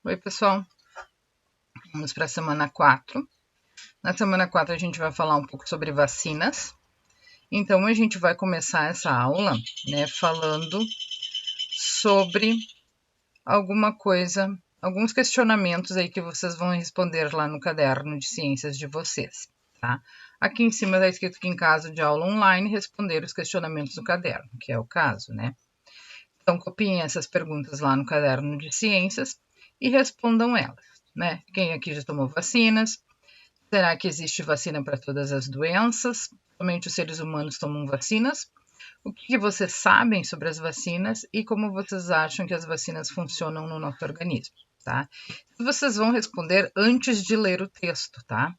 Oi, pessoal. Vamos para a semana 4. Na semana 4 a gente vai falar um pouco sobre vacinas. Então, a gente vai começar essa aula, falando sobre alguns questionamentos aí que vocês vão responder lá no caderno de ciências de vocês, tá? Aqui em cima está escrito que em caso de aula online, responder os questionamentos do caderno, que é o caso, Então, copiem essas perguntas lá no caderno de ciências e respondam elas, Quem aqui já tomou vacinas? Será que existe vacina para todas as doenças? Somente os seres humanos tomam vacinas? O que vocês sabem sobre as vacinas e como vocês acham que as vacinas funcionam no nosso organismo, tá? Vocês vão responder antes de ler o texto, tá?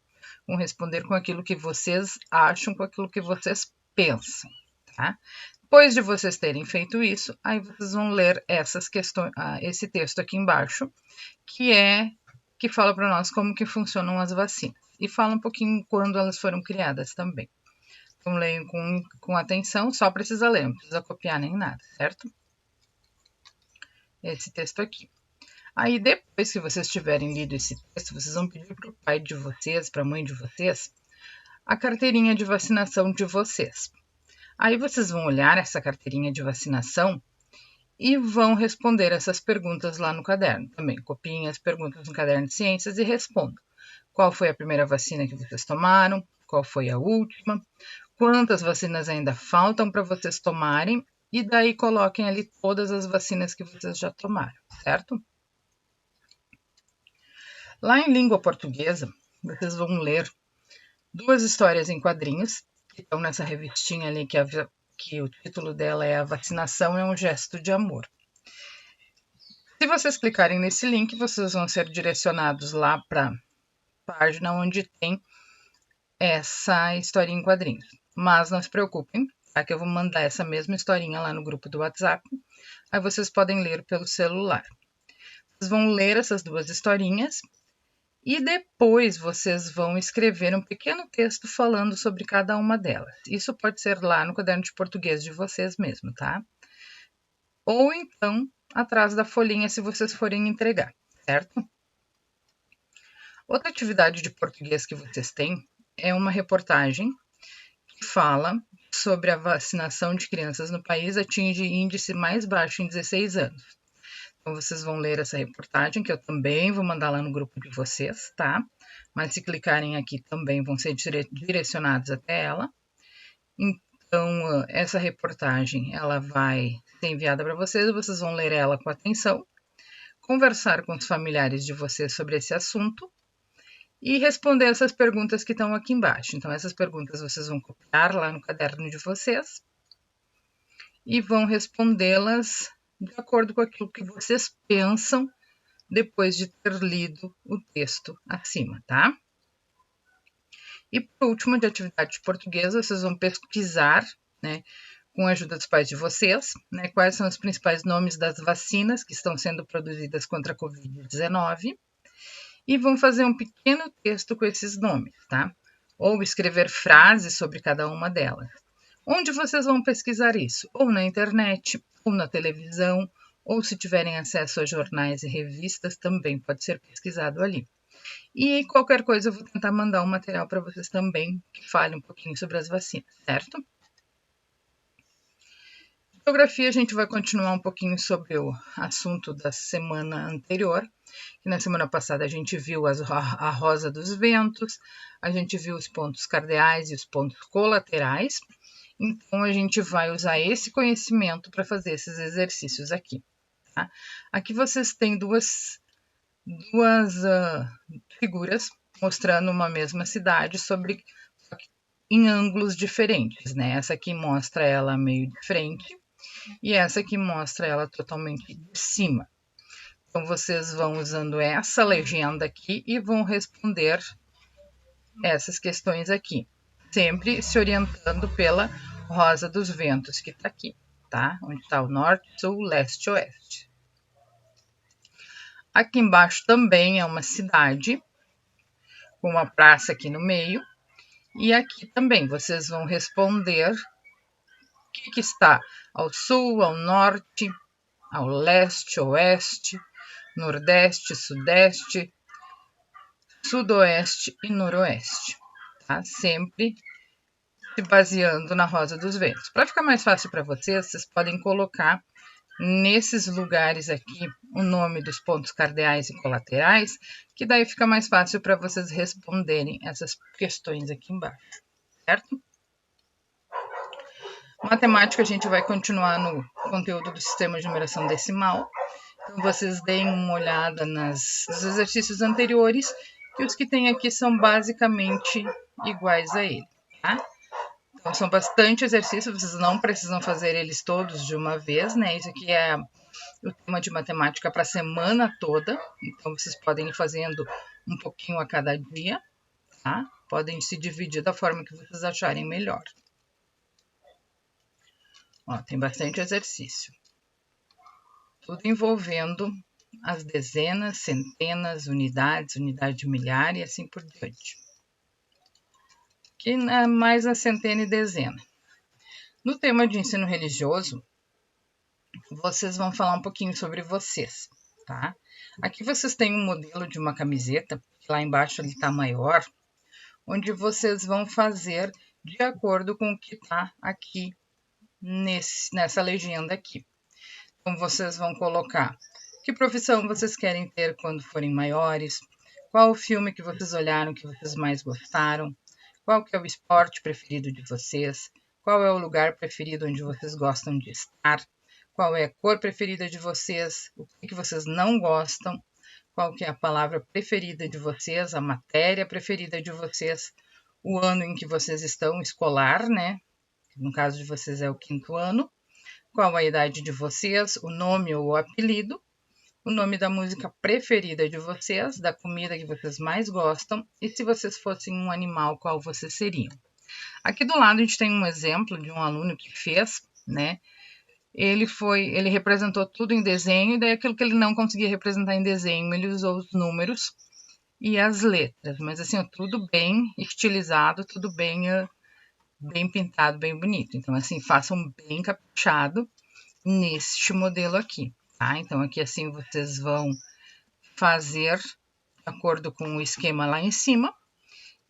Vão responder com aquilo que vocês acham, com aquilo que vocês pensam, tá? Depois de vocês terem feito isso, aí vocês vão ler essas questões, esse texto aqui embaixo, que fala para nós como que funcionam as vacinas. E fala um pouquinho quando elas foram criadas também. Então, leiam com atenção, só precisa ler, não precisa copiar nem nada, certo? Esse texto aqui. Aí, depois que vocês tiverem lido esse texto, vocês vão pedir para o pai de vocês, para a mãe de vocês, a carteirinha de vacinação de vocês. Aí, vocês vão olhar essa carteirinha de vacinação e vão responder essas perguntas lá no caderno. Também copiem as perguntas no caderno de ciências e respondam. Qual foi a primeira vacina que vocês tomaram? Qual foi a última? Quantas vacinas ainda faltam para vocês tomarem? E daí coloquem ali todas as vacinas que vocês já tomaram, certo? Lá em língua portuguesa, vocês vão ler 2 histórias em quadrinhos, que estão nessa revistinha ali, que o título dela é A Vacinação é um Gesto de Amor. Se vocês clicarem nesse link, vocês vão ser direcionados lá para a página onde tem essa historinha em quadrinhos. Mas não se preocupem, tá? Que eu vou mandar essa mesma historinha lá no grupo do WhatsApp. Aí vocês podem ler pelo celular. Vocês vão ler essas 2 historinhas e depois vocês vão escrever um pequeno texto falando sobre cada uma delas. Isso pode ser lá no caderno de português de vocês mesmo, tá? Ou então atrás da folhinha se vocês forem entregar, certo? Outra atividade de português que vocês têm é uma reportagem que fala sobre a vacinação de crianças no país atinge índice mais baixo em 16 anos. Então, vocês vão ler essa reportagem, que eu também vou mandar lá no grupo de vocês, tá? Mas se clicarem aqui também vão ser direcionados até ela. Então, essa reportagem, ela vai ser enviada para vocês, vocês vão ler ela com atenção, conversar com os familiares de vocês sobre esse assunto e responder essas perguntas que estão aqui embaixo. Então, essas perguntas vocês vão copiar lá no caderno de vocês e vão respondê-las de acordo com aquilo que vocês pensam depois de ter lido o texto acima, tá? E por último, de atividade de português, vocês vão pesquisar, com a ajuda dos pais de vocês, quais são os principais nomes das vacinas que estão sendo produzidas contra a Covid-19 e vão fazer um pequeno texto com esses nomes, tá? Ou escrever frases sobre cada uma delas. Onde vocês vão pesquisar isso? Ou na internet, ou na televisão, ou se tiverem acesso a jornais e revistas, também pode ser pesquisado ali. E qualquer coisa eu vou tentar mandar um material para vocês também, que fale um pouquinho sobre as vacinas, certo? Geografia, a gente vai continuar um pouquinho sobre o assunto da semana anterior, que na semana passada a gente viu a rosa dos ventos, a gente viu os pontos cardeais e os pontos colaterais. Então, a gente vai usar esse conhecimento para fazer esses exercícios aqui. Tá? Aqui vocês têm duas figuras mostrando uma mesma cidade em ângulos diferentes. Essa aqui mostra ela meio de frente e essa aqui mostra ela totalmente de cima. Então, vocês vão usando essa legenda aqui e vão responder essas questões aqui, sempre se orientando pela rosa dos ventos que está aqui, tá? Onde está o norte, sul, leste, oeste. Aqui embaixo também é uma cidade, com uma praça aqui no meio, e aqui também vocês vão responder o que está ao sul, ao norte, ao leste, oeste, nordeste, sudeste, sudoeste e noroeste, tá? Sempre se baseando na rosa dos ventos. Para ficar mais fácil para vocês, vocês podem colocar nesses lugares aqui o nome dos pontos cardeais e colaterais, que daí fica mais fácil para vocês responderem essas questões aqui embaixo, certo? Matemática, a gente vai continuar no conteúdo do sistema de numeração decimal. Então, vocês deem uma olhada nos exercícios anteriores, que os que tem aqui são basicamente iguais a ele, tá? Então, são bastante exercícios, vocês não precisam fazer eles todos de uma vez, né? Isso aqui é o tema de matemática para a semana toda, então vocês podem ir fazendo um pouquinho a cada dia, tá? Podem se dividir da forma que vocês acharem melhor. Ó, tem bastante exercício. Tudo envolvendo as dezenas, centenas, unidades, unidade de milhar e assim por diante. Aqui é mais a centena e dezena. No tema de ensino religioso, vocês vão falar um pouquinho sobre vocês, tá? Aqui vocês têm um modelo de uma camiseta, que lá embaixo ele está maior, onde vocês vão fazer de acordo com o que está aqui nessa legenda aqui. Então, vocês vão colocar que profissão vocês querem ter quando forem maiores, qual o filme que vocês olharam que vocês mais gostaram, qual que é o esporte preferido de vocês, qual é o lugar preferido onde vocês gostam de estar, qual é a cor preferida de vocês, o que vocês não gostam, qual que é a palavra preferida de vocês, a matéria preferida de vocês, o ano em que vocês estão, escolar, né? No caso de vocês é o 5º ano, qual a idade de vocês, o nome ou o apelido, o nome da música preferida de vocês, da comida que vocês mais gostam e se vocês fossem um animal, qual vocês seriam. Aqui do lado a gente tem um exemplo de um aluno que fez, né? Ele representou tudo em desenho e daí aquilo que ele não conseguia representar em desenho, ele usou os números e as letras, mas assim, tudo bem estilizado, tudo bem pintado, bem bonito. Então, assim, façam bem caprichado neste modelo aqui, tá? Então, aqui assim vocês vão fazer de acordo com o esquema lá em cima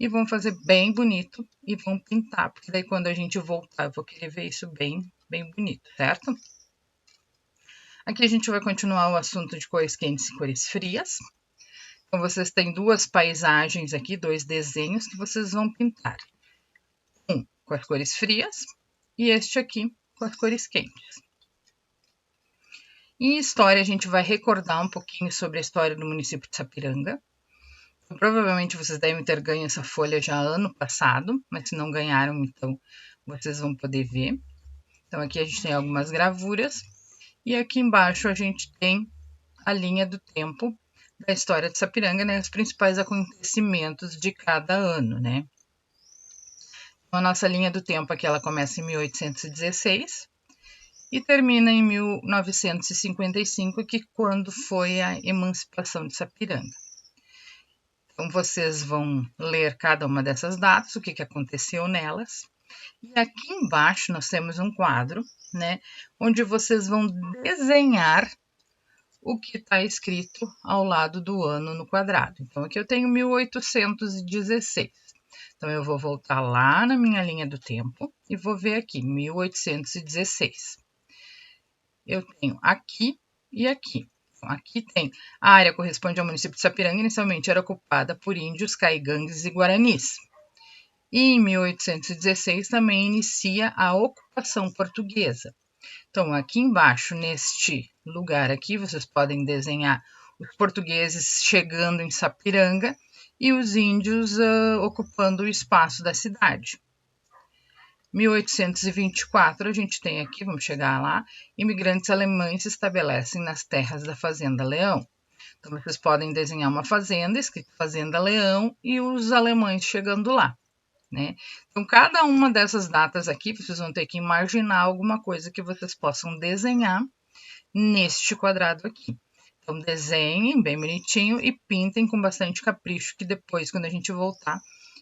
e vão fazer bem bonito e vão pintar, porque daí quando a gente voltar eu vou querer ver isso bem bonito, certo? Aqui a gente vai continuar o assunto de cores quentes e cores frias. Então, vocês têm duas paisagens aqui, dois desenhos que vocês vão pintar. Um com as cores frias e este aqui com as cores quentes. Em história, a gente vai recordar um pouquinho sobre a história do município de Sapiranga. Então, provavelmente vocês devem ter ganho essa folha já ano passado, mas se não ganharam, então vocês vão poder ver. Então, aqui a gente tem algumas gravuras. E aqui embaixo a gente tem a linha do tempo da história de Sapiranga, né? Os principais acontecimentos de cada ano, né? Então, a nossa linha do tempo aqui, ela começa em 1816 e termina em 1955, que quando foi a emancipação de Sapiranga. Então, vocês vão ler cada uma dessas datas, o que aconteceu nelas. E aqui embaixo nós temos um quadro, né? Onde vocês vão desenhar o que está escrito ao lado do ano no quadrado. Então, aqui eu tenho 1816. Então, eu vou voltar lá na minha linha do tempo e vou ver aqui, 1816. Eu tenho aqui e aqui. Então, aqui tem a área corresponde ao município de Sapiranga, inicialmente era ocupada por índios, caigangues e guaranis. E em 1816 também inicia a ocupação portuguesa. Então, aqui embaixo, neste lugar aqui, vocês podem desenhar os portugueses chegando em Sapiranga e os índios ocupando o espaço da cidade. 1824, a gente tem aqui, vamos chegar lá, imigrantes alemães se estabelecem nas terras da Fazenda Leão. Então, vocês podem desenhar uma fazenda, escrito Fazenda Leão, e os alemães chegando lá. Né? Então, cada uma dessas datas aqui, vocês vão ter que imaginar alguma coisa que vocês possam desenhar neste quadrado aqui. Então, desenhem bem bonitinho e pintem com bastante capricho, que depois, quando a gente voltar,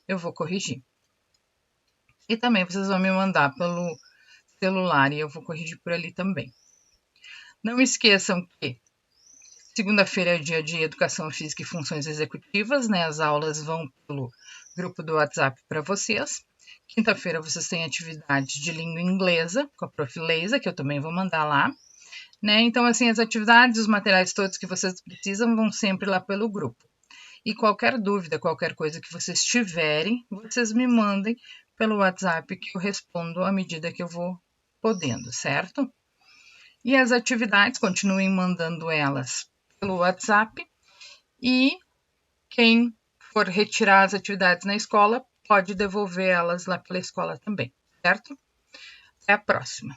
eu vou corrigir. E também vocês vão me mandar pelo celular e eu vou corrigir por ali também. Não esqueçam que Segunda-feira é dia de Educação Física e Funções Executivas, né? As aulas vão pelo grupo do WhatsApp para vocês. Quinta-feira vocês têm atividade de língua inglesa com a Prof. Leisa, que eu também vou mandar lá, né? Então, assim, as atividades, os materiais todos que vocês precisam vão sempre lá pelo grupo. E qualquer dúvida, qualquer coisa que vocês tiverem, vocês me mandem pelo WhatsApp que eu respondo à medida que eu vou podendo, certo? E as atividades, continuem mandando elas pelo WhatsApp. E quem for retirar as atividades na escola, pode devolver elas lá pela escola também, certo? Até a próxima!